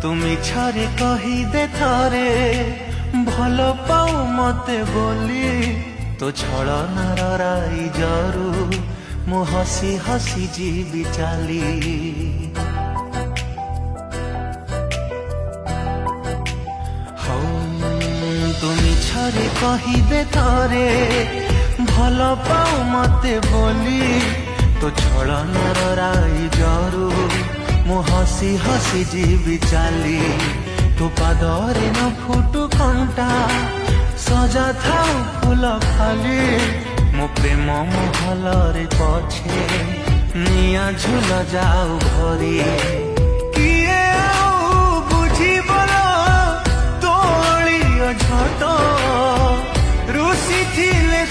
তুমি ছরে কহিদে থরে ভাল পাও মতে বলি তো ছলনার রাই জরু মু হসি হসি ଯିବି চালি তুমি ছরে কহিদে থরে ভাল পাও মতে বলি তো ছলনার রাই জরু মু হসি হসি ଯିବି চালি তো পাদরে ন ফুটু কণ্টা সজা থাও ফুল খালি মো প্রেম মহলরে পছে নিয়া ঝুল যাও ভরি কিয়ে আউ বুঝিবল তোলিও ঝট রুষি থিলে